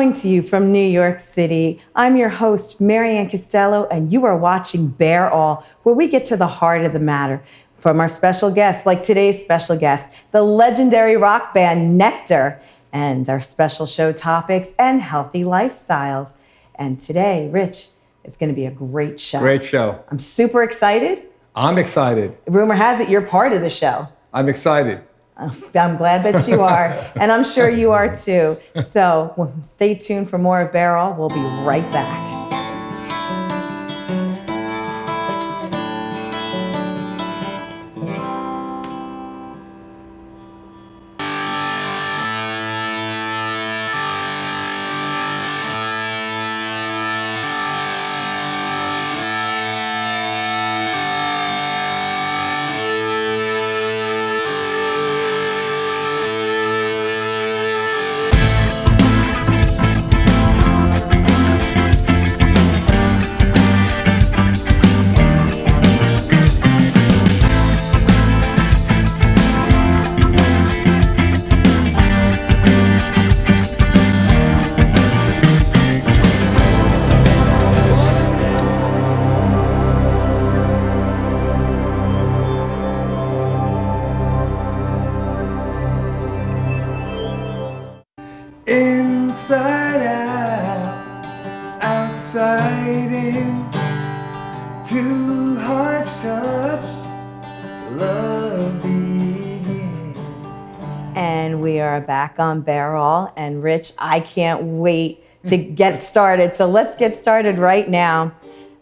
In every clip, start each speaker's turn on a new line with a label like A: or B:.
A: Coming to you from New York City, I'm your host, Maryann Castello, and you are watching Bear All, where we get to the heart of the matter. From our special guests, like today's special guest, the legendary rock band Nektar, and our special show topics and healthy lifestyles. And today, Rich, it's going to be a great show.
B: Great show.
A: I'm super excited.
B: I'm excited.
A: Rumor has it you're part of the show.
B: I'm excited.
A: I'm glad that you are, and I'm sure you are too. So stay tuned for more of Bear All. We'll be right back.
C: Inside out, outside in, two hearts touch, love begins.
A: And we are back on Bear All, and Rich, I can't wait to get started. So let's get started right now.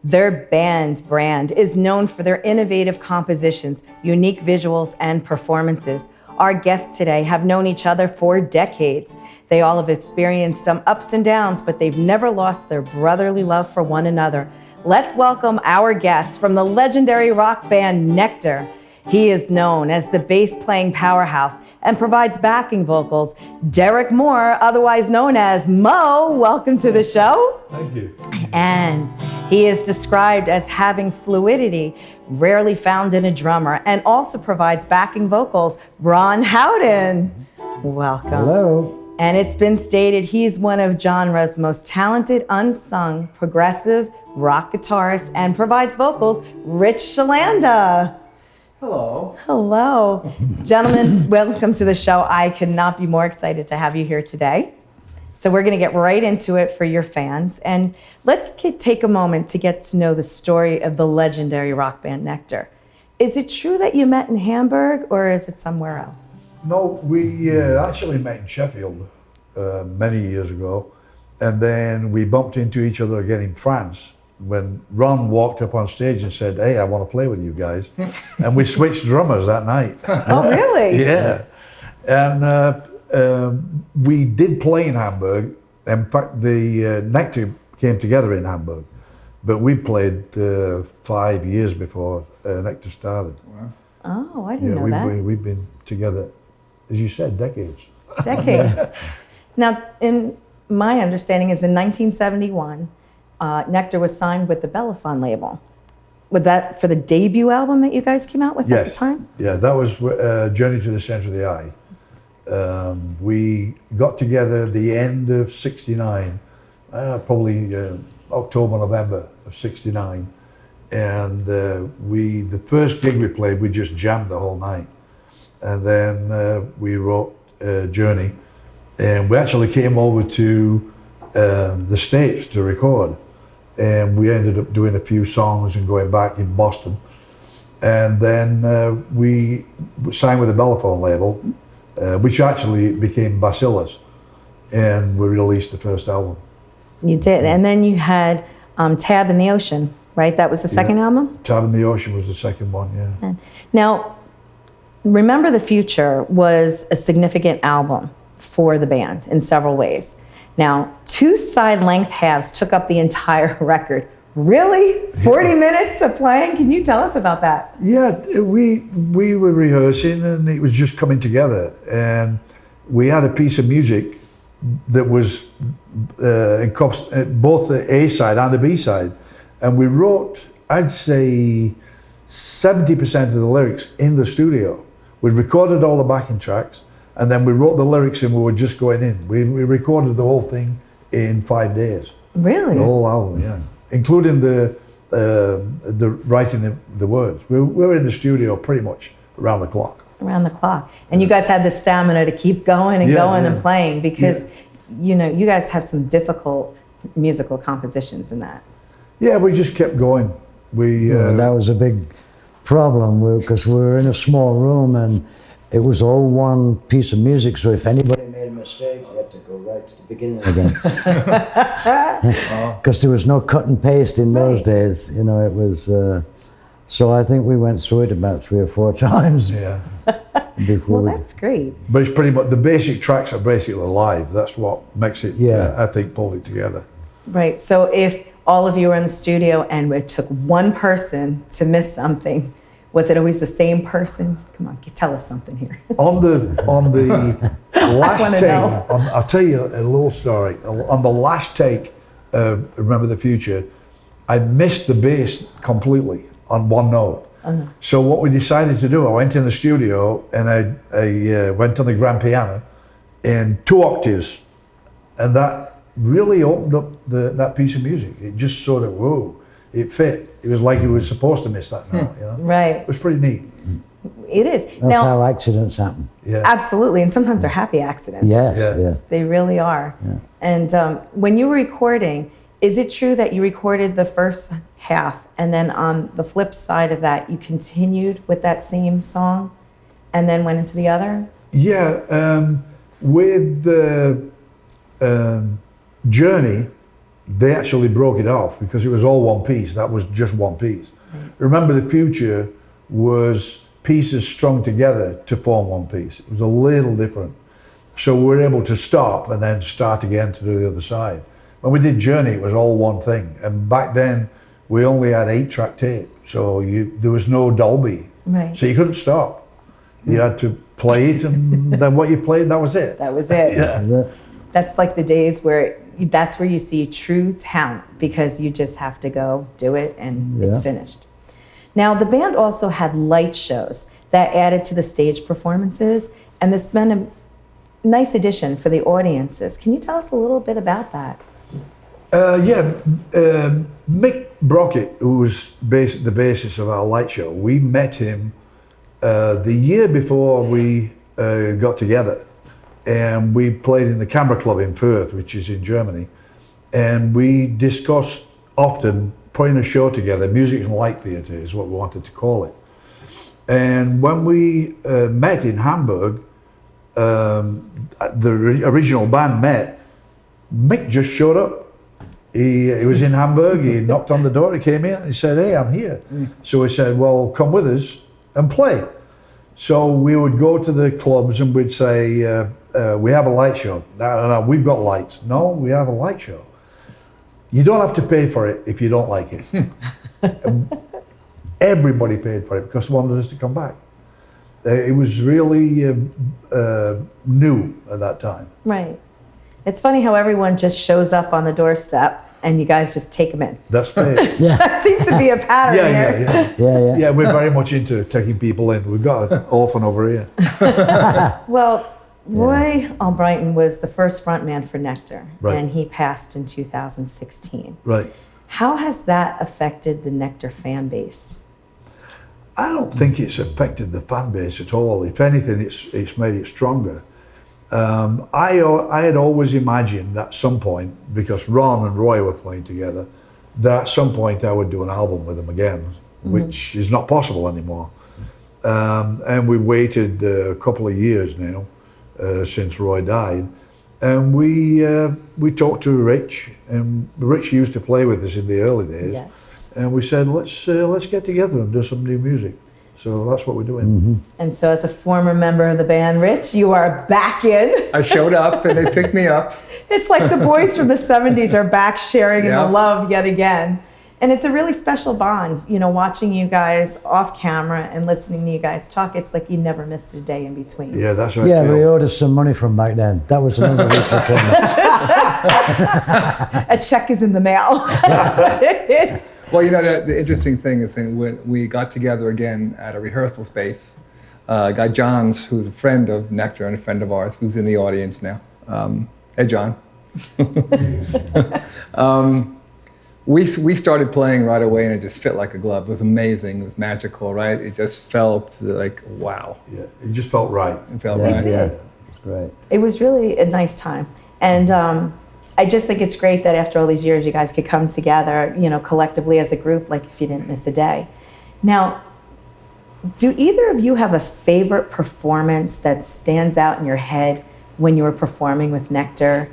A: Their band brand is known for their innovative compositions, unique visuals, and performances. Our guests today have known each other for decades. They all have experienced some ups and downs, but they've never lost their brotherly love for one another. Let's welcome our guest from the legendary rock band Nektar. He is known as the bass-playing powerhouse and provides backing vocals. Derek Moore, otherwise known as Mo, welcome to the show.
C: Thank you.
A: And he is described as having fluidity rarely found in a drummer, and also provides backing vocals. Ron Howden, welcome.
C: Hello.
A: And it's been stated he's one of genre's most talented, unsung, progressive rock guitarists and provides vocals. Rich Shalanda.
B: Hello.
A: Hello. Gentlemen, welcome to the show. I could not be more excited to have you here today. So we're going to get right into it for your fans. And let's take a moment to get to know the story of the legendary rock band Nektar. Is it true that you met in Hamburg, or is it somewhere else?
D: No, we actually met in Sheffield many years ago, and then we bumped into each other again in France when Ron walked up on stage and said, "Hey, I want to play with you guys," and we switched drummers that night.
A: Oh, really?
D: Yeah, and we did play in Hamburg. In fact, the Nektar came together in Hamburg, but we played 5 years before Nektar started.
B: Wow.
A: Oh, I didn't know that.
D: We've been together, as you said, decades.
A: Decades. Now, in my understanding is in 1971, Nektar was signed with the Bellafon label. Was that for the debut album that you guys came out with at the time?
D: Yeah, that was Journey to the Center of the Eye. We got together the end of '69, probably October, November of '69. And the first gig we played, we just jammed the whole night. And then we wrote Journey. And we actually came over to the States to record. And we ended up doing a few songs and going back in Boston. And then we signed with the Bellafon label, which actually became Bacillus. And we released the first album.
A: You did. And then you had Tab in the Ocean, right? That was the second album?
D: Tab in the Ocean was the second one, yeah.
A: Now, Remember the Future was a significant album for the band in several ways. Now, two side-length halves took up the entire record. Really? 40 minutes of playing? Can you tell us about that?
D: Yeah, we were rehearsing and it was just coming together. And we had a piece of music that was both the A side and the B side. And we wrote, I'd say, 70% of the lyrics in the studio. We recorded all the backing tracks, and then we wrote the lyrics and we were just going in. We recorded the whole thing in 5 days.
A: Really?
D: The whole album, yeah, including the writing the words. We were in the studio pretty much around the clock.
A: Around the clock. And you guys had the stamina to keep going and going and playing because, you know, you guys have some difficult musical compositions in that.
D: Yeah, we just kept going.
E: That was a big problem because we were in a small room and it was all one piece of music. So if anybody made a mistake, you had to go right to the beginning again. Because there was no cut and paste in those days. You know, it was. So I think we went through it about 3 or 4 times.
D: Yeah.
E: Before
A: Well, that's great.
D: But it's pretty much, the basic tracks are basically live. That's what makes it, I think, pull it together.
A: Right. So if all of you were in the studio and it took one person to miss something, was it always the same person? Come on, tell us something here.
D: On the last
A: wanna
D: take,
A: know.
D: I'll tell you a little story. On the last take, Remember the Future, I missed the bass completely on one note. So what we decided to do, I went in the studio and I went on the grand piano in 2 octaves, and that really opened up that piece of music. It just sort of, whoa, it fit. It was like it was supposed to miss that note, you know?
A: Right.
D: It was pretty neat.
A: It is.
E: That's how accidents happen.
D: Yeah.
A: Absolutely. And sometimes they're happy accidents.
E: Yes,
D: Yeah.
E: yeah.
A: They really are.
E: Yeah.
A: And when you were recording, is it true that you recorded the first half and then on the flip side of that, you continued with that same song and then went into the other?
D: Yeah, with the Journey, they actually broke it off because it was all one piece. That was just one piece. Remember the Future was pieces strung together to form one piece. It was a little different. So we were able to stop and then start again to do the other side. When we did Journey, it was all one thing. And back then, we only had 8-track tape. So there was no Dolby.
A: Right.
D: So you couldn't stop. You had to play it, and then what you played, that was it.
A: That was it.
D: Yeah.
A: That's like the days where that's where you see true talent because you just have to go do it and it's finished. Now, the band also had light shows that added to the stage performances, and this has been a nice addition for the audiences. Can you tell us a little bit about that?
D: Mick Brockett, who was the basis of our light show, we met him the year before we got together, and we played in the Camera Club in Fürth, which is in Germany, and we discussed often putting a show together. Music and Light Theatre is what we wanted to call it. And when we met in Hamburg, the original band met, Mick just showed up. He was in Hamburg, he knocked on the door, he came in and he said, "Hey, I'm here." So we said, "Well, come with us and play." So we would go to the clubs and we'd say, "We have a light show." No, we've got lights. "No, we have a light show." "You don't have to pay for it if you don't like it." Everybody paid for it because they wanted us to come back. It was really new at that time.
A: Right. It's funny how everyone just shows up on the doorstep and you guys just take them in.
D: That's fair.
A: That seems to be a pattern here.
D: Yeah, we're very much into taking people in. We've got an orphan over here.
A: Well, Roy Albrighton was the first frontman for Nektar,
D: Right.
A: and he passed in 2016.
D: Right.
A: How has that affected the Nektar fan base?
D: I don't think it's affected the fan base at all. If anything, it's made it stronger. I had always imagined at some point, because Ron and Roy were playing together, that at some point I would do an album with them again, which is not possible anymore. And we waited a couple of years now since Roy died, and we talked to Rich, and Rich used to play with us in the early days.
A: Yes.
D: And we said, let's get together and do some new music. So that's what we're doing.
A: And so as a former member of the band, Rich, you are back in.
B: I showed up and they picked me up.
A: It's like the boys from the 70s are back sharing in the love yet again. And it's a really special bond, you know, watching you guys off camera and listening to you guys talk. It's like you never missed a day in between.
D: Yeah, that's right.
E: Yeah, we owed us some money from back then. That was another reason for coming.
A: A check is in the mail. That's what it is.
B: Well, you know, the interesting thing is when we got together again at a rehearsal space, guy Johns, who's a friend of Nektar and a friend of ours, who's in the audience now. Hey, John. We started playing right away, and it just fit like a glove. It was amazing. It was magical, right? It just felt like wow.
D: Yeah, it just felt right.
B: It felt
E: Yeah,
B: right.
E: yeah, it's great.
A: It was really a nice time. And I just think it's great that after all these years, you guys could come together, you know, collectively as a group, like if you didn't miss a day. Now, do either of you have a favorite performance that stands out in your head when you were performing with Nektar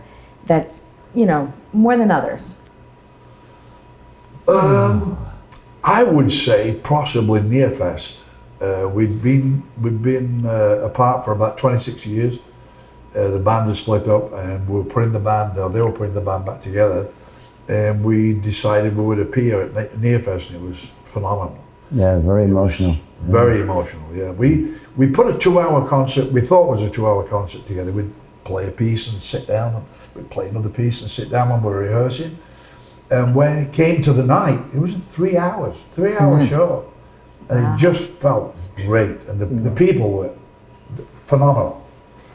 A: that's, you know, more than others?
D: I would say possibly Nearfest. We'd been apart for about 26 years. The band had split up, and we were putting the band, or they were putting the band back together, and we decided we would appear at Nearfest, and it was phenomenal.
E: Yeah, very emotional.
D: Very emotional, yeah. We put a 2-hour concert, we thought it was a 2-hour concert together. We'd play a piece and sit down, and we'd play another piece and sit down when we were rehearsing. And when it came to the night, it was 3 hours, 3-hour show. And
A: Wow.
D: it just felt great, and the people were phenomenal.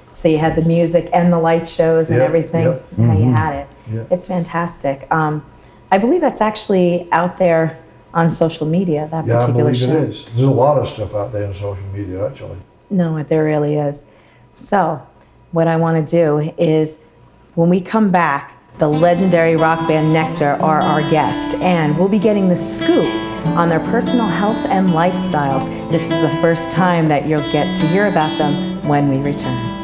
A: So you had the music and the light shows and
D: Yeah,
A: everything.
D: yeah.
A: How you had it.
D: Yeah.
A: It's fantastic. I believe that's actually out there on social media, that
D: Yeah, I
A: particular
D: believe
A: show.
D: it is. There's a lot of stuff out there on social media, actually.
A: No, there really is. So, what I want to do is, when we come back, the legendary rock band Nektar are our guest, and we'll be getting the scoop on their personal health and lifestyles. This is the first time that you'll get to hear about them when we return.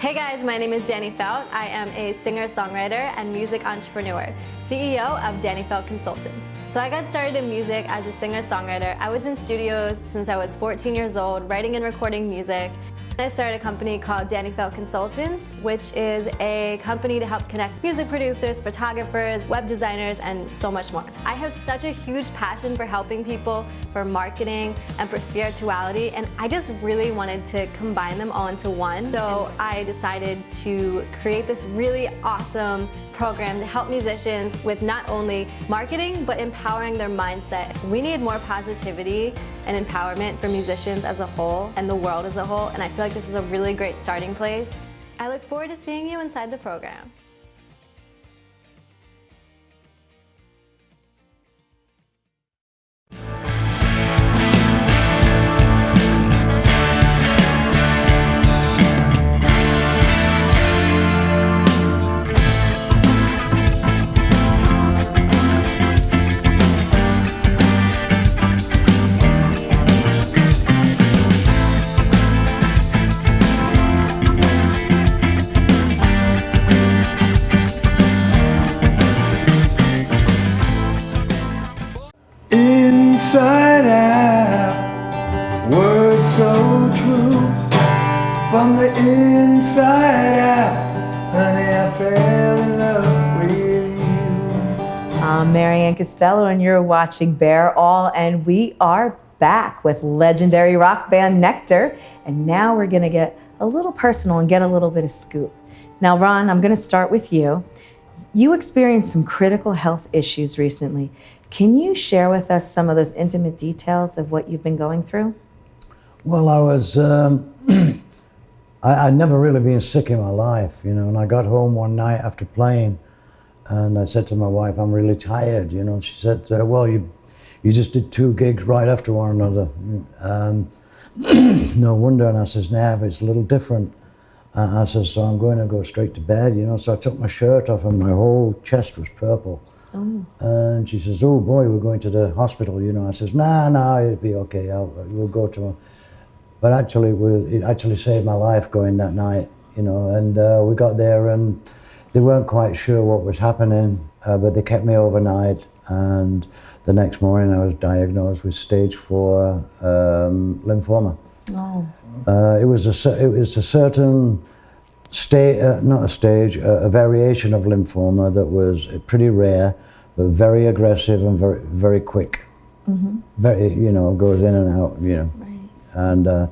F: Hey guys, my name is Danny Felt. I am a singer-songwriter and music entrepreneur, CEO of Danny Felt Consultants. So I got started in music as a singer-songwriter. I was in studios since I was 14 years old, writing and recording music. I started a company called Danny Felt Consultants, which is a company to help connect music producers, photographers, web designers, and so much more. I have such a huge passion for helping people, for marketing, and for spirituality, and I just really wanted to combine them all into one. So I decided to create this really awesome program to help musicians with not only marketing, but empowering their mindset. We need more positivity and empowerment for musicians as a whole and the world as a whole, and I feel like this is a really great starting place. I look forward to seeing you inside the program.
C: Inside out, words so true. From the inside out, honey, I fell in love with you.
A: I'm Maryann Castello, and you're watching Bear All, and we are back with legendary rock band Nektar, and now we're going to get a little personal and get a little bit of scoop. Now, Ron, I'm going to start with you. You experienced some critical health issues recently. Can you share with us some of those intimate details of what you've been going through?
E: Well, I was, I'd never really been sick in my life, you know, and I got home one night after playing, and I said to my wife, I'm really tired, you know, and she said, well, you just did 2 gigs right after one another. No wonder. And I says, nah, it's a little different. I says, so I'm going to go straight to bed, you know, so I took my shirt off and my whole chest was purple. Oh. And she says, oh boy, we're going to the hospital, you know. I says, nah, it'll be okay, we'll go to. But actually, it actually saved my life going that night, you know. And we got there and they weren't quite sure what was happening, but they kept me overnight. And the next morning I was diagnosed with stage 4 lymphoma.
A: Oh.
E: It was a certain not a stage, a variation of lymphoma that was pretty rare, but very aggressive and very, very quick. Very, goes in and out, Right.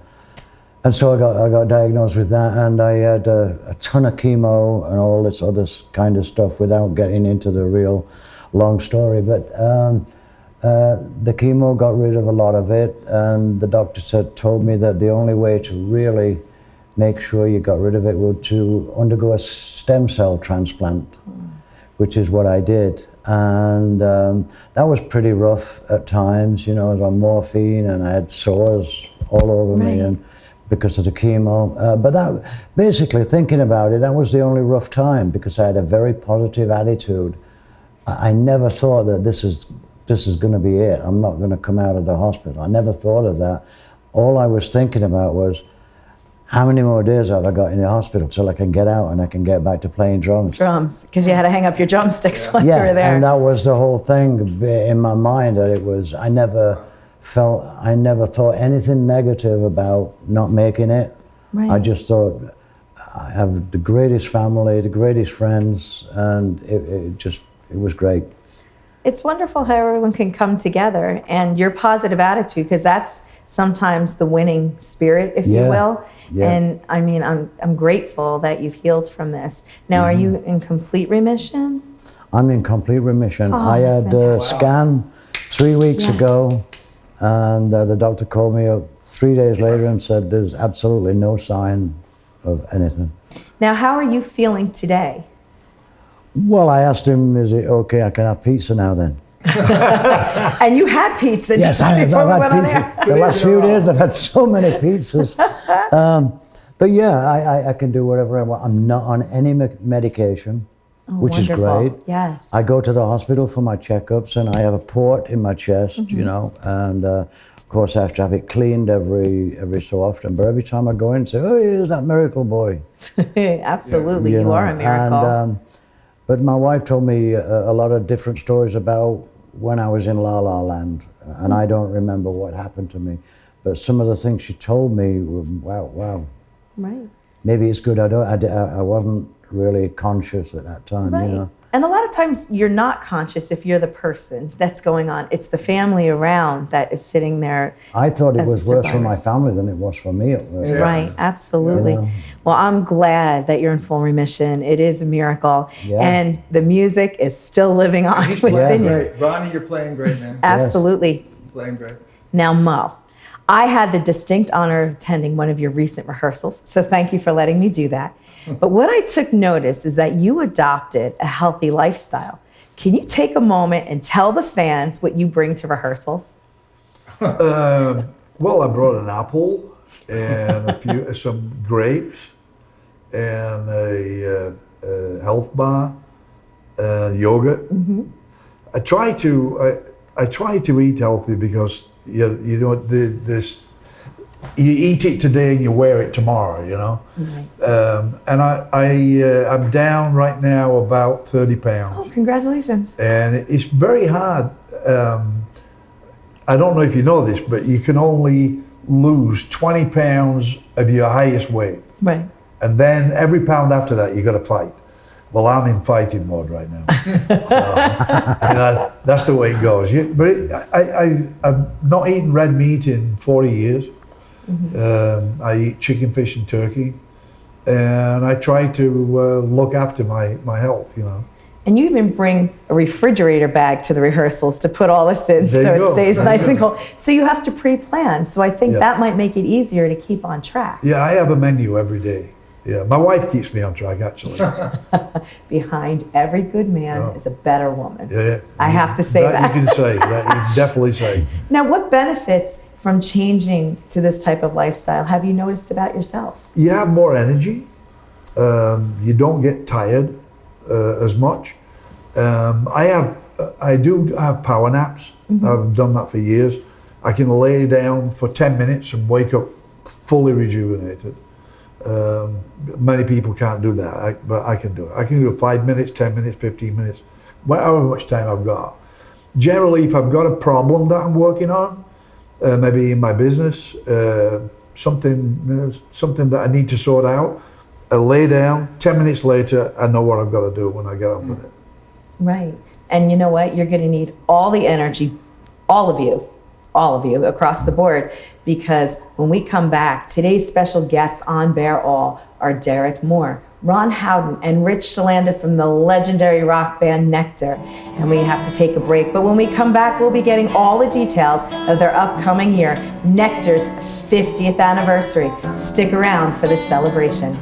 E: And so I got diagnosed with that, and I had a ton of chemo and all this other kind of stuff without getting into the real long story. But the chemo got rid of a lot of it, and the doctor told me that the only way to really make sure you got rid of it was to undergo a stem cell transplant, which is what I did. And that was pretty rough at times. I was on morphine and I had sores all over me, and because of the chemo. But that, basically, thinking about it, that was the only rough time, because I had a very positive attitude. I never thought that this is going to be it. I'm not going to come out of the hospital. I never thought of that. All I was thinking about was, how many more days have I got in the hospital till I can get out and I can get back to playing drums?
A: Drums, because you had to hang up your drumsticks while you were there.
E: And that was the whole thing in my mind. That it was, I never thought anything negative about not making it.
A: Right.
E: I just thought, I have the greatest family, the greatest friends, and it was great.
A: It's wonderful how everyone can come together, and your positive attitude, because that's sometimes the winning spirit, if you will. Yeah. And I mean, I'm grateful that you've healed from this. Now, are you in complete remission?
E: I'm in complete remission.
A: Oh,
E: I had a scan 3 weeks ago, and the doctor called me up 3 days later and said there's absolutely no sign of anything.
A: Now, how are you feeling today?
E: Well, I asked him, is it okay, I can have pizza now then?
A: And you had pizza.
E: Yes, I've had pizza. The last few days I've had so many pizzas. But yeah, I can do whatever I want. I'm not on any medication, which is great.
A: Yes.
E: I go to the hospital for my checkups, and I have a port in my chest, and of course I have to have it cleaned every so often. But every time I go in, say, oh, here's that miracle boy.
A: Absolutely, you are a miracle.
E: And, but my wife told me a lot of different stories about when I was in La La Land, and I don't remember what happened to me, but some of the things she told me were, wow.
A: Right.
E: Maybe it's good I wasn't really conscious at that time,
A: right. And a lot of times you're not conscious if you're the person that's going on. It's the family around that is sitting there.
E: I thought it was worse for my family than it was for me at first.
A: Yeah. Right, absolutely. Well, I'm glad that you're in full remission. It is a miracle. Yeah. And the music is still living on within you.
B: Ronnie, you're playing great, man.
A: Absolutely.
B: Yes. Playing great.
A: Now, Mo, I had the distinct honor of attending one of your recent rehearsals, so thank you for letting me do that. But what I took notice is that you adopted a healthy lifestyle. Can you take a moment and tell the fans what you bring to rehearsals?
D: Well, I brought an apple and some grapes and a health bar, yogurt. I try to eat healthy because you eat it today and you wear it tomorrow, And I'm down right now about 30 pounds.
A: Oh, congratulations.
D: And it's very hard. I don't know if you know this, but you can only lose 20 pounds of your highest weight.
A: Right.
D: And then every pound after that, you got to fight. Well, I'm in fighting mode right now. So, that's the way it goes. I've not eaten red meat in 40 years. I eat chicken, fish, and turkey, and I try to look after my health,
A: And you even bring a refrigerator bag to the rehearsals to put all this in, so it stays nice and cold. So you have to pre-plan. So I think that might make it easier to keep on track.
D: Yeah, I have a menu every day. Yeah, my wife keeps me on track, actually.
A: Behind every good man is a better woman.
D: Yeah,
A: I have to say that.
D: You can say that. You can definitely say.
A: Now, what benefits from changing to this type of lifestyle have you noticed about yourself?
D: You have more energy. You don't get tired as much. I do have power naps. I've done that for years. I can lay down for 10 minutes and wake up fully rejuvenated. Many people can't do that, but I can do it. I can do it 5 minutes, 10 minutes, 15 minutes, however much time I've got. Generally, if I've got a problem that I'm working on, maybe in my business, something that I need to sort out. I lay down, 10 minutes later, I know what I've got to do when I get on with it.
A: Right. And you know what? You're going to need all the energy, all of you across the board, because when we come back, today's special guests on Bear All are Derek Moore, Ron Howden, and Rich Shalanda from the legendary rock band Nektar. And we have to take a break, but when we come back, we'll be getting all the details of their upcoming year, Nektar's 50th anniversary. Stick around for this celebration.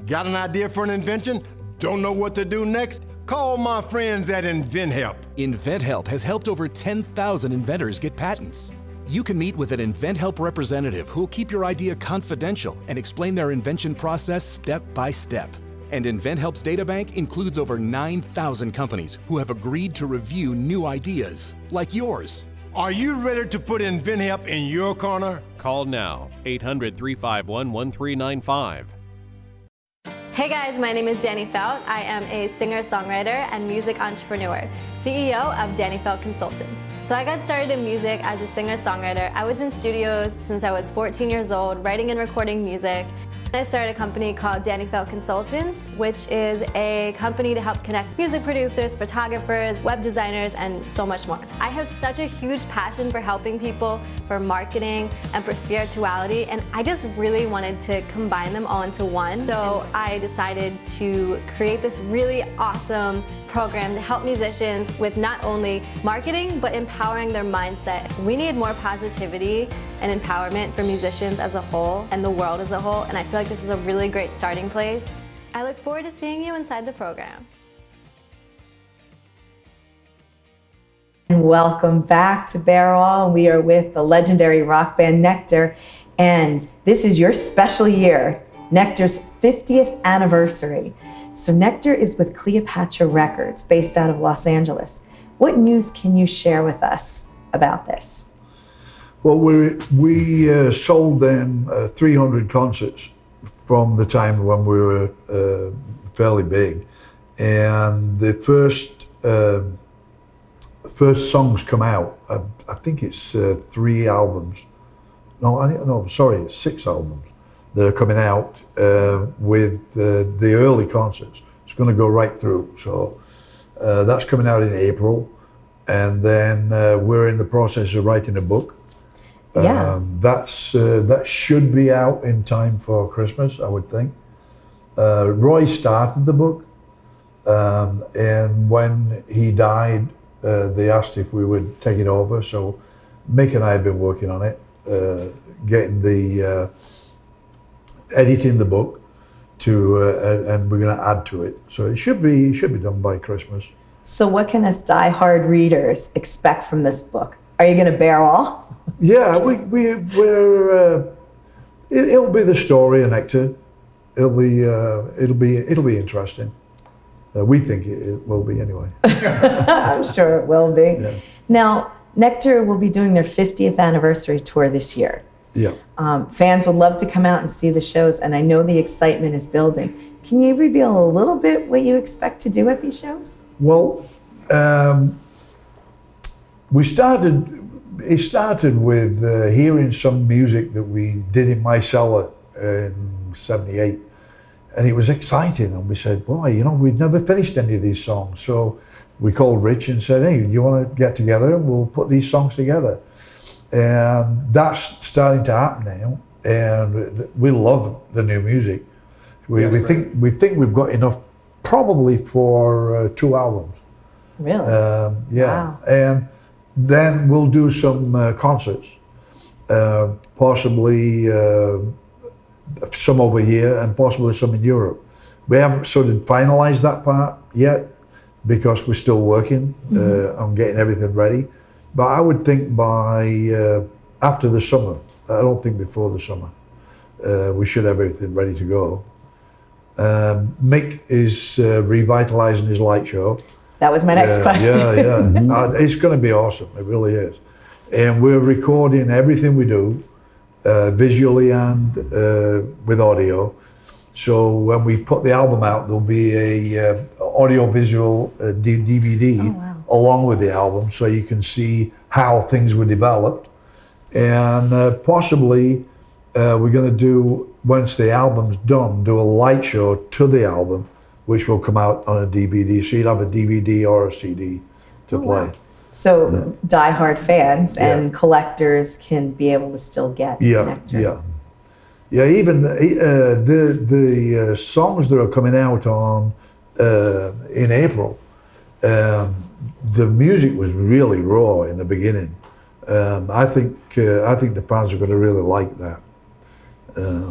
G: Got an idea for an invention? Don't know what to do next? Call my friends at InventHelp.
H: InventHelp has helped over 10,000 inventors get patents. You can meet with an InventHelp representative who will keep your idea confidential and explain their invention process step by step. And InventHelp's databank includes over 9,000 companies who have agreed to review new ideas, like yours.
G: Are you ready to put InventHelp in your corner?
I: Call now, 800-351-1395.
F: Hey guys, my name is Danny Felt. I am a singer-songwriter and music entrepreneur, CEO of Danny Felt Consultants. So I got started in music as a singer-songwriter. I was in studios since I was 14 years old, writing and recording music. I started a company called Danny Felt Consultants, which is a company to help connect music producers, photographers, web designers, and so much more. I have such a huge passion for helping people, for marketing, and for spirituality, and I just really wanted to combine them all into one. So I decided to create this really awesome program to help musicians with not only marketing, but empowering their mindset. We need more positivity and empowerment for musicians as a whole and the world as a whole, and I feel like this is a really great starting place. I look forward to seeing you inside the program.
A: And welcome back to Bear All. We are with the legendary rock band Nektar, and this is your special year, Nektar's 50th anniversary. So Nektar is with Cleopatra Records, based out of Los Angeles. What news can you share with us about this?
D: Well, we sold them 300 concerts from the time when we were fairly big, and the first songs come out. I think it's 3 albums. It's 6 albums that are coming out with the early concerts. It's going to go right through. So that's coming out in April, and then we're in the process of writing a book.
A: Yeah.
D: That should be out in time for Christmas, I would think. Roy started the book, and when he died, they asked if we would take it over. So Mick and I have been working on it, getting the editing the book and we're going to add to it. So it should be done by Christmas.
A: So what can us die-hard readers expect from this book? Are you going to bear all?
D: Yeah, it'll be the story of Nektar. It'll be interesting. We think it will be anyway.
A: I'm sure it will be.
D: Yeah.
A: Now, Nektar will be doing their 50th anniversary tour this year.
D: Yeah.
A: Fans would love to come out and see the shows, and I know the excitement is building. Can you reveal a little bit what you expect to do at these shows?
D: Well, it started with hearing some music that we did in my cellar in '78. And it was exciting, and we said, boy, you know, we'd never finished any of these songs. So we called Rich and said, hey, you want to get together and we'll put these songs together. And that's starting to happen now. And we love the new music. We think we've got enough probably for 2 albums.
A: Really?
D: Yeah.
A: Wow.
D: And then we'll do some concerts, possibly some over here and possibly some in Europe. We haven't sort of finalized that part yet because we're still working on getting everything ready. But I would think by after the summer, I don't think before the summer, we should have everything ready to go. Mick is revitalizing his light show.
A: That was my next question.
D: Yeah. It's going to be awesome. It really is. And we're recording everything we do, visually and with audio. So when we put the album out, there'll be a audio-visual DVD along with the album, so you can see how things were developed. And possibly we're going to do, once the album's done, do a light show to the album, which will come out on a DVD. So you'd have a DVD or a CD to play.
A: Wow. So diehard fans and collectors can be able to still get Nektar.
D: Yeah, even the songs that are coming out on in April, the music was really raw in the beginning. I think the fans are going to really like that.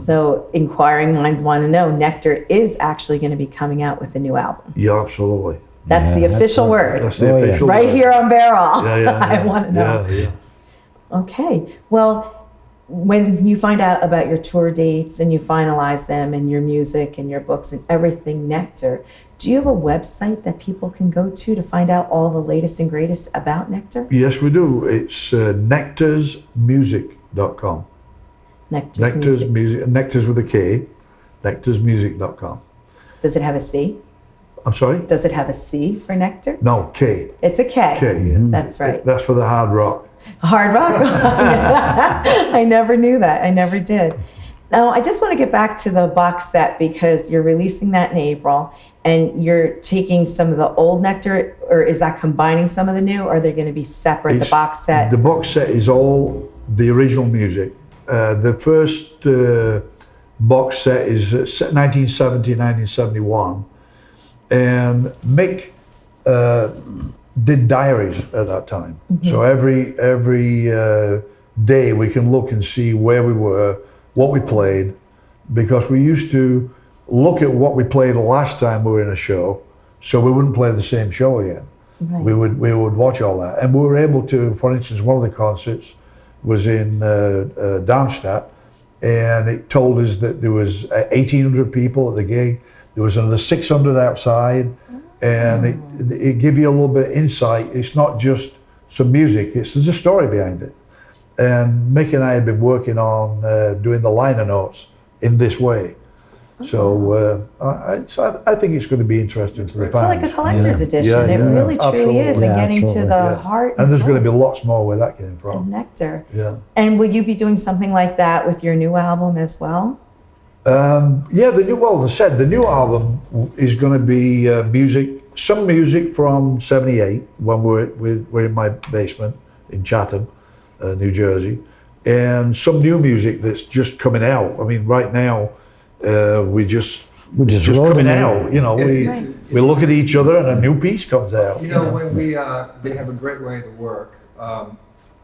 A: So inquiring minds want to know, Nektar is actually going to be coming out with a new album.
D: Yeah, absolutely.
A: That's the official word.
D: That's the official
A: right
D: word.
A: Here on Barrel.
D: Yeah.
A: I want to know.
D: Yeah.
A: Okay. Well, when you find out about your tour dates and you finalize them and your music and your books and everything Nektar, do you have a website that people can go to find out all the latest and greatest about Nektar?
D: Yes, we do. It's nektarsmusic.com.
A: Nektar's Music.
D: Nektars with a K, nektarsmusic.com.
A: Does it have a C?
D: I'm sorry?
A: Does it have a C for Nektar?
D: No, K.
A: It's a K.
D: K, yeah.
A: That's right.
D: That's for the hard rock.
A: Hard rock? I never knew that. I never did. Now, I just want to get back to the box set because you're releasing that in April and you're taking some of the old Nektar, or is that combining some of the new, or are they going to be separate, the box set?
D: The box set is all the original music. The first box set is 1970, 1971. And Mick did diaries at that time. So every day we can look and see where we were, what we played, because we used to look at what we played the last time we were in a show, so we wouldn't play the same show again. Right. We would watch all that, and we were able to. For instance, one of the concerts was in Darmstadt, and it told us that there was 1,800 people at the gig. There was another 600 outside, and it gives you a little bit of insight. It's not just some music, there's a story behind it. And Mick and I have been working on doing the liner notes in this way. So I think it's going to be interesting for the fans.
A: It's like a collector's edition. It really truly is, and getting to the heart.
D: And there's going to be lots more where that came from.
A: Nektar.
D: Yeah.
A: And will you be doing something like that with your new album as well?
D: The new album is going to be some music from '78 when we're in my basement in Chatham, New Jersey, and some new music that's just coming out. I mean, right now we're just coming out. You know, we look at each other and a new piece comes out.
B: You know, when they have a great way to work.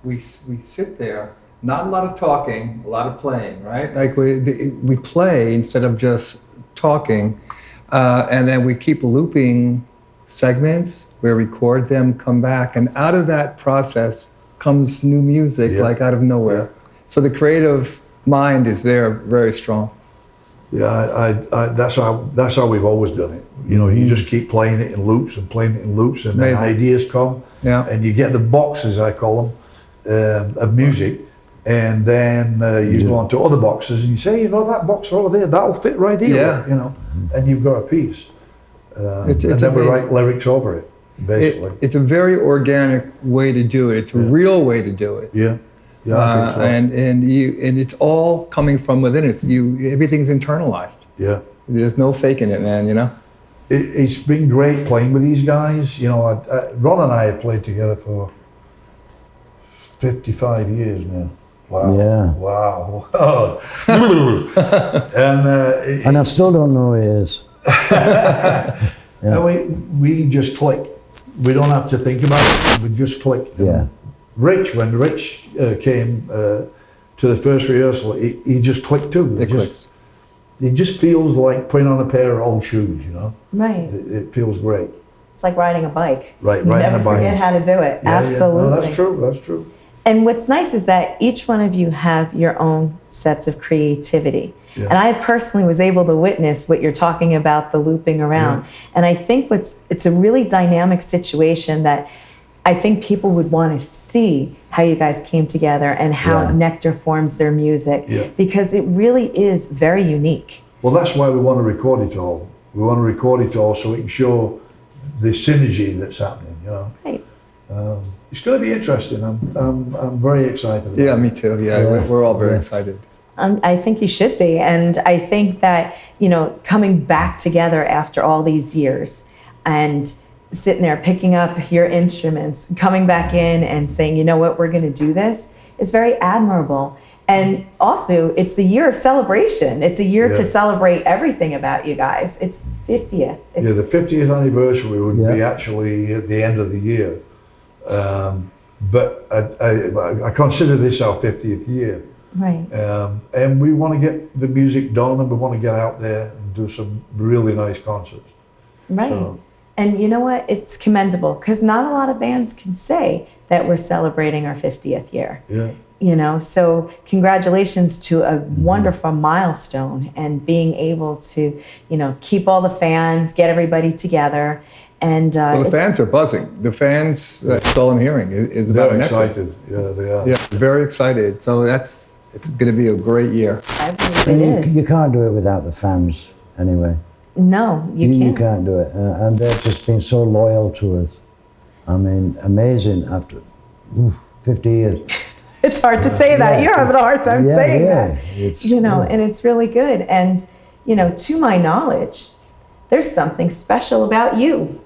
B: We sit there. Not a lot of talking, a lot of playing, right? Like we play instead of just talking, and then we keep looping segments. We record them, come back, and out of that process comes new music, like out of nowhere. So the creative mind is there, very strong.
D: That's how we've always done it. You know, you just keep playing it in loops and playing it in loops, and then
B: Amazing.
D: ideas come, and you get the boxes, I call them, of music, and then you go on to other boxes, and you say, you know, that box over there, that'll fit right here.
B: Yeah.
D: You know, and you've got a piece.
B: It's
D: and then we
B: amazing.
D: write lyrics over it, basically.
B: It's a very organic way to do it. It's a real way to do it.
D: Yeah, I think so.
B: And it's all coming from within. Everything's internalized.
D: Yeah.
B: There's no faking it, man. You know.
D: It's been great playing with these guys. You know, Ron and I have played together for 55 years now. Wow.
E: Yeah.
D: Wow.
E: And I still don't know who he is.
D: And we just click. We don't have to think about it. We just click.
E: Yeah.
D: When Rich came to the first rehearsal, he just clicked too.
B: It clicks.
D: It just feels like putting on a pair of old shoes, you know?
A: Right.
D: It feels great.
A: It's like riding a bike.
D: Right,
A: You
D: riding
A: never
D: a bike.
A: forget how to do it.
D: Yeah,
A: Absolutely.
D: Yeah. No, that's true. That's true.
A: And what's nice is that each one of you have your own sets of creativity.
D: Yeah.
A: And I personally was able to witness what you're talking about, the looping around.
D: Yeah.
A: And I think it's a really dynamic situation that I think people would want to see how you guys came together and how
E: Yeah.
A: Nektar forms their music,
D: Yeah.
A: because it really is very unique.
D: Well, that's why we want to record it all. We want to record it all so we can show the synergy that's happening, you know?
A: Right.
D: It's going to be interesting. I'm very excited about
B: Yeah,
D: it.
B: me too. Yeah, we're all very excited.
A: I think you should be. And I think that, you know, coming back together after all these years and sitting there picking up your instruments, coming back in and saying, you know what, we're going to do this, is very admirable. And also, it's the year of celebration. It's a year to
D: Yeah.
A: celebrate everything about you guys. It's 50th.
D: Yeah, the 50th anniversary would be
E: Yeah.
D: actually at the end of the year. But I consider this our 50th year.
A: Right.
D: And we want to get the music done, and we want to get out there and do some really nice concerts.
A: Right.
D: So-
A: And you know what? It's commendable because not a lot of bands can say that we're celebrating our 50th year.
D: Yeah.
A: You know, so congratulations to a wonderful milestone and being able to, you know, keep all the fans, get everybody together. And
B: Well, the
A: it's-
B: fans are buzzing. The fans, that's all I'm hearing, is about
D: Very
B: Nektar.
D: excited. Yeah, they are.
B: Yeah, very excited. So it's going to be a great year.
A: I believe it is.
E: You can't do it without the fans, anyway.
A: No, you can't.
E: You can't do it. And they've just been so loyal to us. I mean, amazing after 50 years.
A: It's hard to say that.
E: Yeah,
A: You're having a hard time saying that.
E: It's,
A: You know, and it's really good. And, you know, to my knowledge, there's something special about you.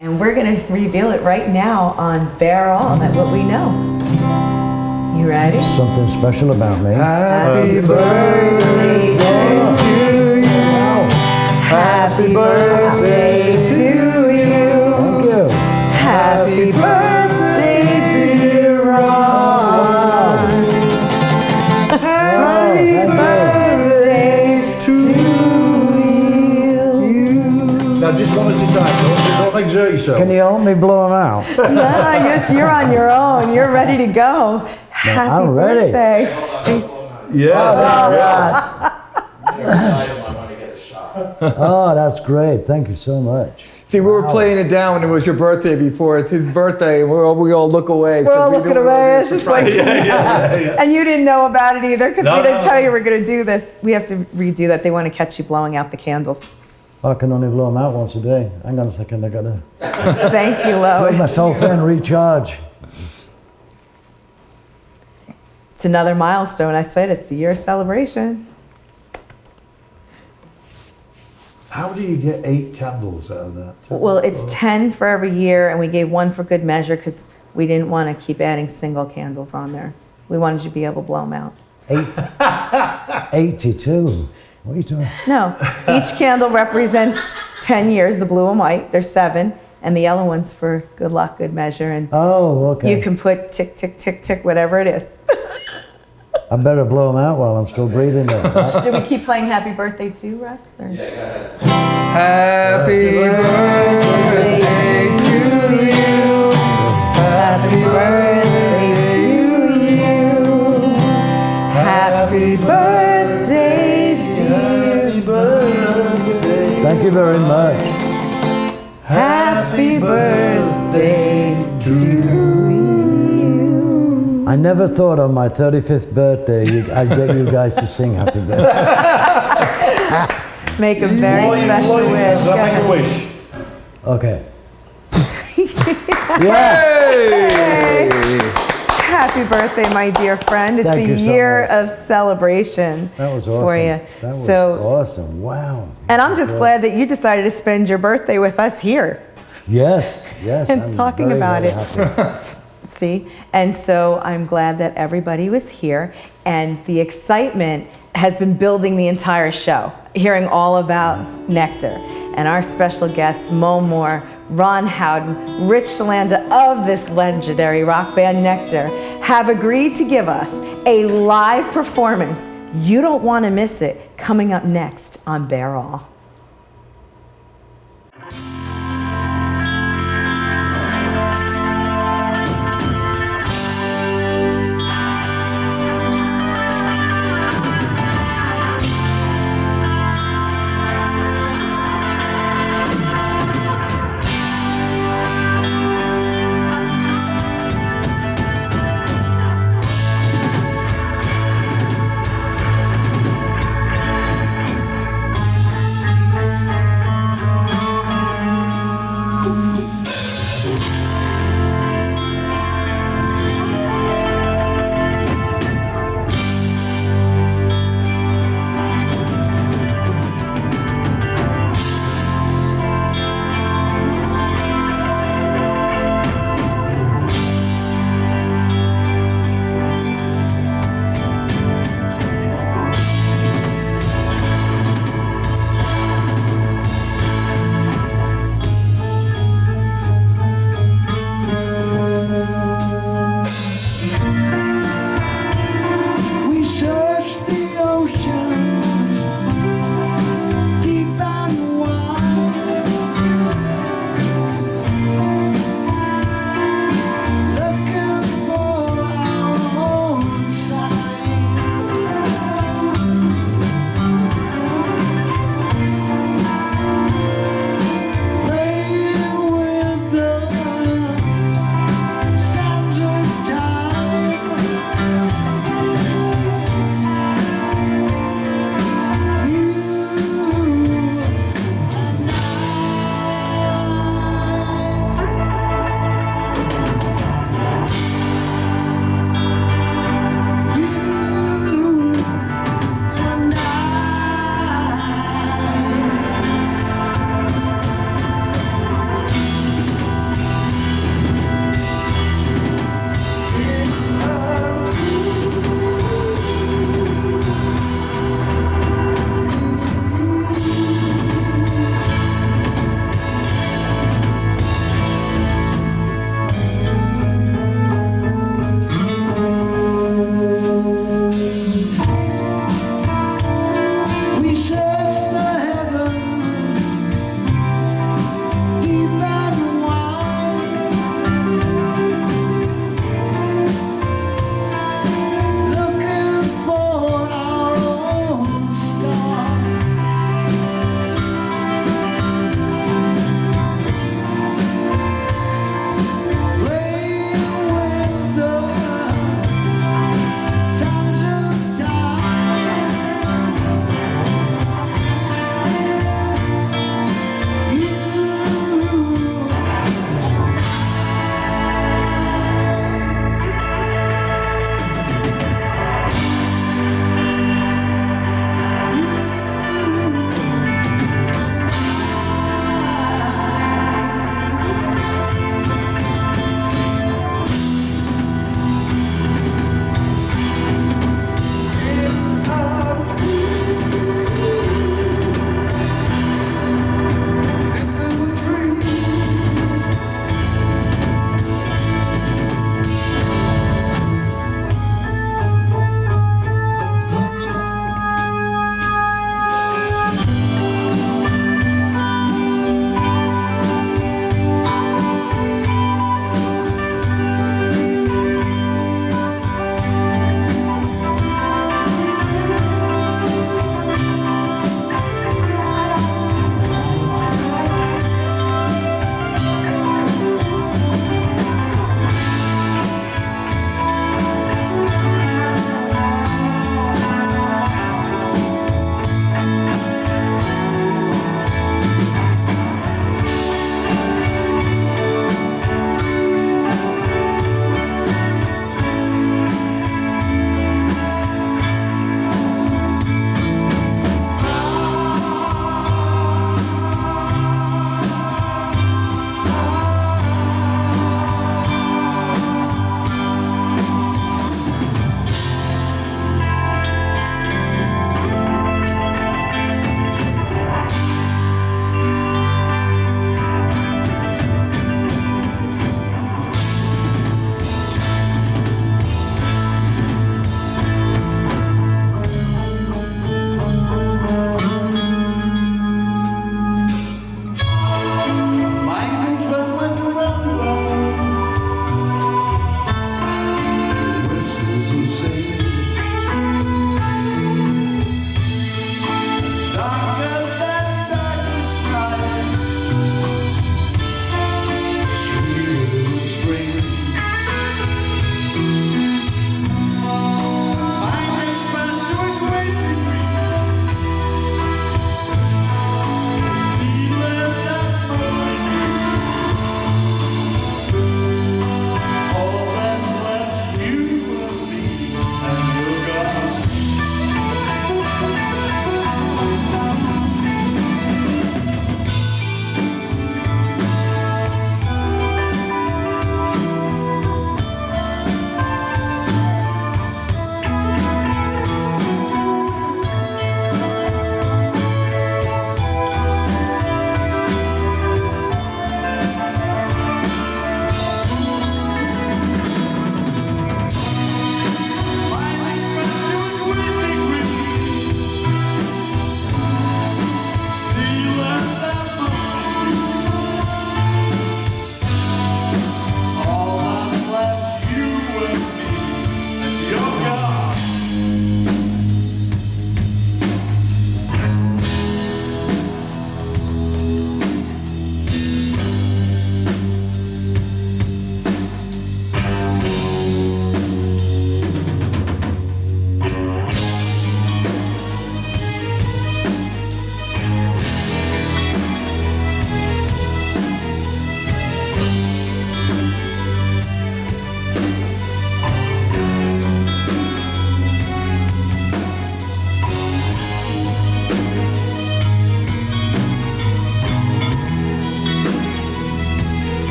A: And we're going to reveal it right now on Bear All, that what we know. You ready?
E: something special about me.
A: Happy birthday to you. Happy birthday to you.
E: Thank you.
A: Happy birthday, dear Ron. Happy birthday to you.
D: Now, just one at a time. Don't exert yourself.
E: Can you help me blow them out?
A: No, you're on your own. You're ready to go. Happy
E: I'm ready.
A: birthday.
D: Yeah.
E: Oh, that's great. Thank you so much.
B: See, we were playing it down when it was your birthday before. It's his birthday, and we all look away.
A: We're all
B: 'cause we
A: looking
B: don't wanna
A: away.
B: be
A: It's just like,
B: surprised.
A: and you didn't know about it either because
D: No,
A: we didn't
D: no,
A: tell
D: no.
A: you we're going to do this. We have to redo that. They want to catch you blowing out the candles.
E: I can only blow them out once a day. Hang on a second, I gotta
A: Thank you,
E: put
A: Lois.
E: myself in, recharge.
A: It's another milestone. I said it's a year celebration.
D: How do you get 8 candles out of that?
A: Well, it's 10 for every year, and we gave one for good measure because we didn't want to keep adding single candles on there. We wanted you to be able to blow them out.
E: 82. What are you doing?
A: No, each candle represents 10 years, the blue and white. There's 7, and the yellow one's for good luck, good measure, and
E: Oh, okay.
A: you can put tick, tick, tick, tick, whatever it is.
E: I better blow them out while I'm still breathing. Then.
A: Should we keep playing Happy Birthday too, Russ? Or?
B: Happy birthday to you.
A: Happy birthday to you. Happy birthday, dear
E: you very much.
A: Happy birthday to you.
E: I never thought on my 35th birthday I'd get you guys to sing happy birthday.
A: Make a very special wish. Go
D: Make a
A: ahead.
D: wish.
E: Okay. Yeah.
B: Hey!
A: Happy birthday, my dear friend. It's
E: Thank
A: a
E: you so
A: year
E: much.
A: of celebration
E: That was awesome.
A: for you.
E: That was
A: So,
E: awesome. Wow.
A: and I'm just glad that you decided to spend your birthday with us here.
E: Yes, yes.
A: And
E: I'm
A: talking
E: very,
A: about
E: very
A: it.
E: happy.
A: See? And so I'm glad that everybody was here, and the excitement has been building the entire show, hearing all about Nektar. And our special guests, Mo Moore, Ron Howden, Rich Shalanda of this legendary rock band Nektar, have agreed to give us a live performance. You don't want to miss it, coming up next on Bear All.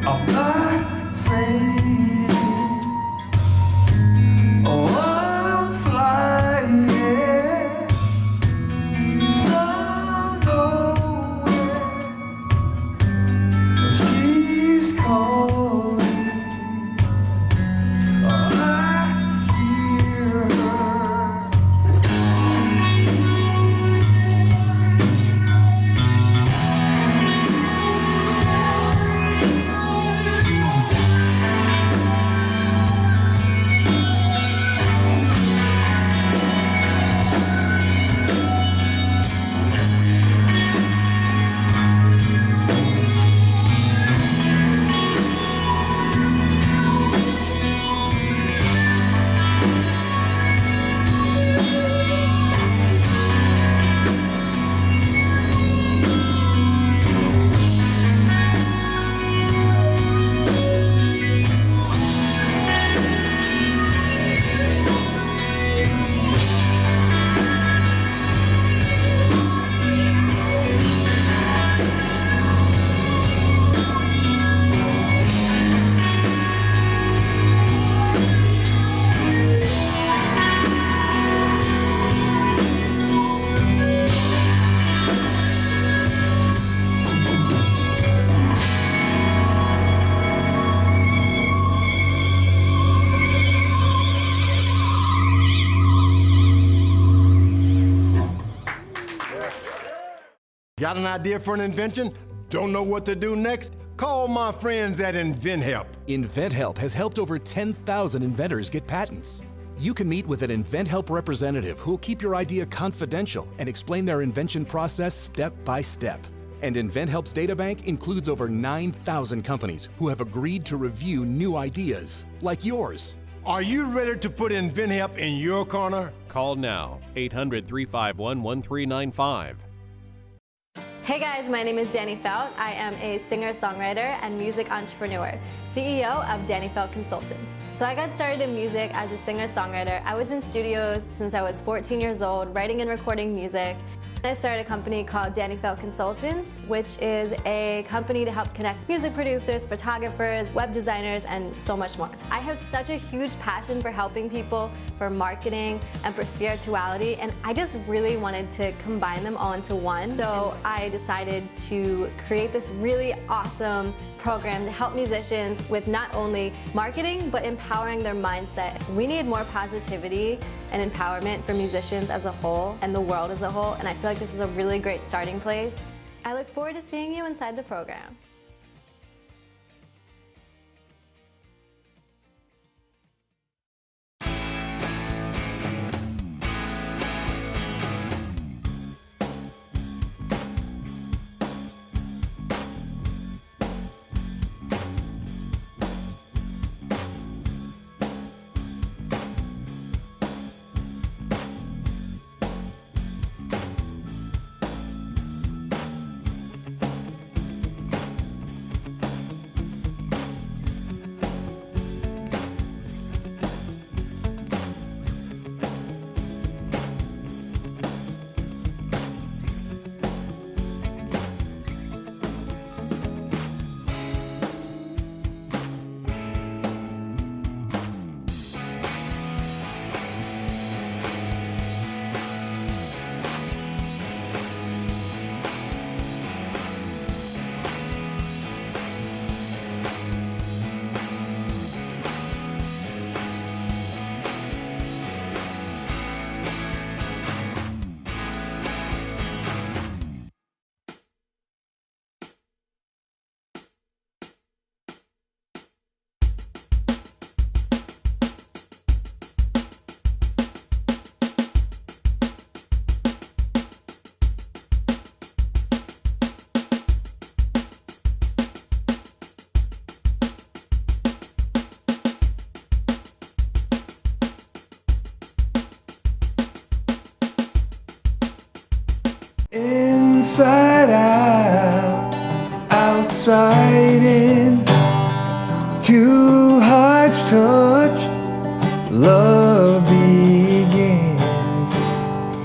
C: I'm not fading. Oh, I'm flying from nowhere. She's calling. Oh, I hear her.
G: Got an idea for an invention? Don't know what to do next? Call my friends at InventHelp.
H: InventHelp has helped over 10,000 inventors get patents. You can meet with an InventHelp representative who will keep your idea confidential and explain their invention process step by step. And InventHelp's databank includes over 9,000 companies who have agreed to review new ideas, like yours.
G: Are you ready to put InventHelp in your corner?
I: Call now, 800-351-1395.
F: Hey guys, my name is Dani Felt. I am a singer-songwriter and music entrepreneur, CEO of Dani Felt Consultants. So I got started in music as a singer-songwriter. I was in studios since I was 14 years old, writing and recording music. I started a company called Dani Felt Consultants, which is a company to help connect music producers, photographers, web designers, and so much more. I have such a huge passion for helping people, for marketing, and for spirituality, and I just really wanted to combine them all into one. So I decided to create this really awesome program to help musicians with not only marketing, but empowering their mindset. We need more positivity and empowerment for musicians as a whole and the world as a whole, and I feel like this is a really great starting place. I look forward to seeing you inside the program.
C: Inside out, outside in, two hearts touch, love begins.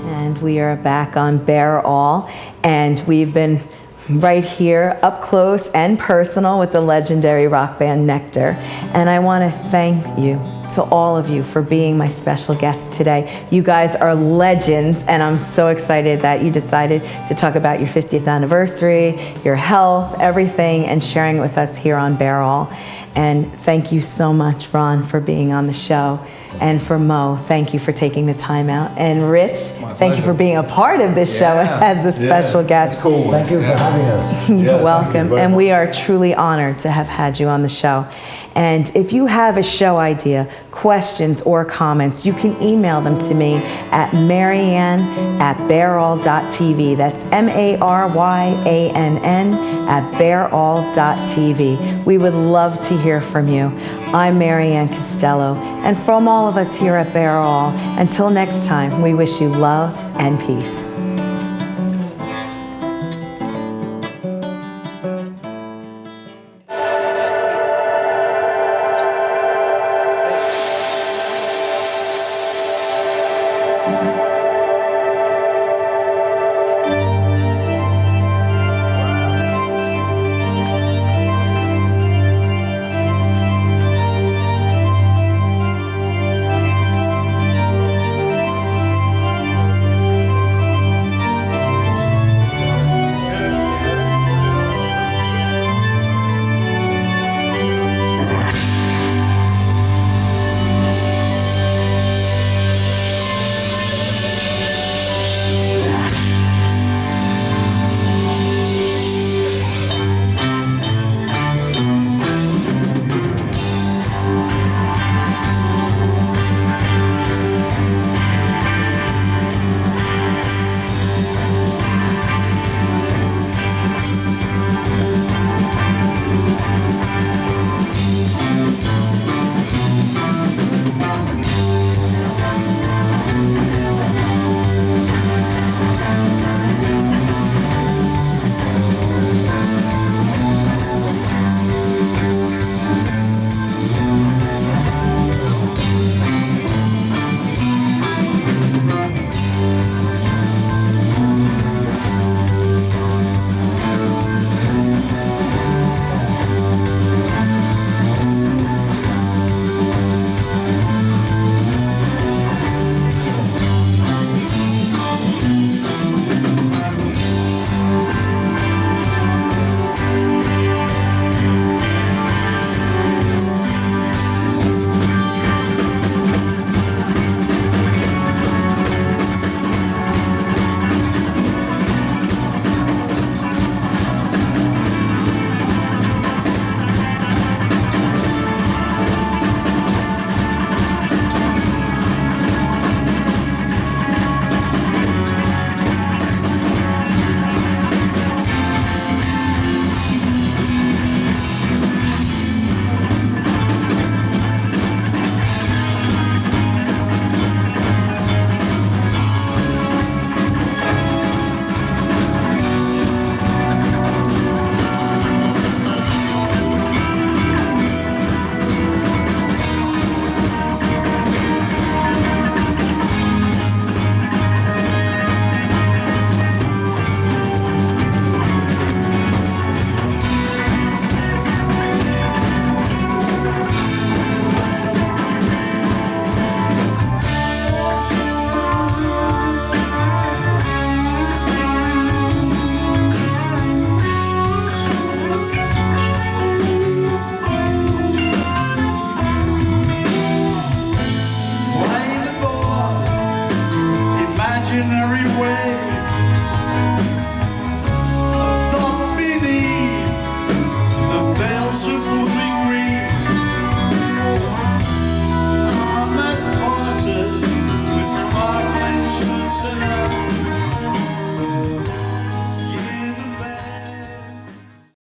A: And we are back on Bear All, and we've been right here, up close and personal with the legendary rock band Nektar. And I want to thank you, to all of you, for being my special guests today. You guys are legends, and I'm so excited that you decided to talk about your 50th anniversary, your health, everything, and sharing it with us here on Bear All. And thank you so much, Ron, for being on the show. And for Mo, thank you for taking the time out. And Rich, thank you for being a part of this show as the special guest.
B: Cool.
E: Thank you for having us.
A: You're welcome.
D: thank you very
A: And
D: much.
A: we are truly honored to have had you on the show. And if you have a show idea, questions, or comments, you can email them to me at maryann@bearall.tv. That's maryann@bearall.tv. We would love to hear from you. I'm Maryann Castello, and from all of us here at Bear All, until next time, we wish you love and peace.